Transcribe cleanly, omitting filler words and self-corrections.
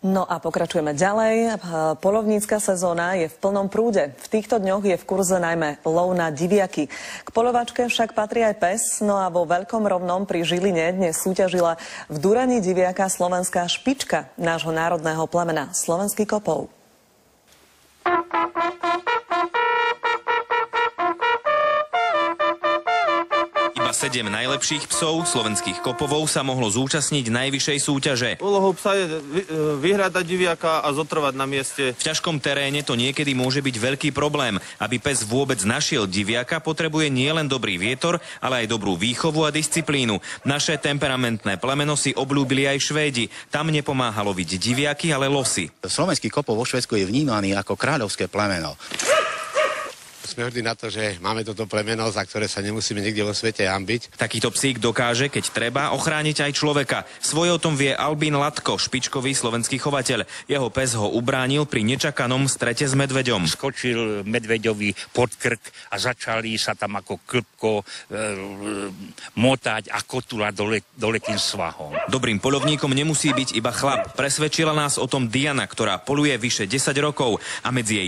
No a pokračujeme ďalej. Poľovnícka sezóna je v plnom prúde. V týchto dňoch je v kurze najmä lov na diviaky. K poľovačke však patrí aj pes, no a vo Veľkom Rovnom pri Žiline dnes súťažila v dúraní diviaka slovenská špička nášho národného plemena, slovenský kopov. Iba 7 najlepších psov slovenských kopovov sa mohlo zúčastniť najvyššej súťaže. Úlohou psa je vyhľadať diviaka a zotrvať na mieste. V ťažkom teréne to niekedy môže byť veľký problém. Aby pes vôbec našiel diviaka, potrebuje nielen dobrý vietor, ale aj dobrú výchovu a disciplínu. Naše temperamentné plemeno si obľúbili aj Švédi. Tam nepomáha loviť diviaky, ale losy. Slovenský kopov vo Švédsku je vnímaný ako kráľovské plemeno. Sme hrdí na to, že máme toto plemeno, za ktoré sa nemusíme nikde vo svete hanbiť. Takýto psík dokáže, keď treba, ochrániť aj človeka. Svoje o tom vie Albín Latko, špičkový slovenský chovateľ. Jeho pes ho ubránil pri nečakanom strete s medveďom. Skočil medveďovi pod krk a začali sa tam ako klpko motať a kotula dole tým svahom. Dobrým poľovníkom nemusí byť iba chlap. Presvedčila nás o tom Diana, ktorá poluje vyše 10 rokov a medzi jej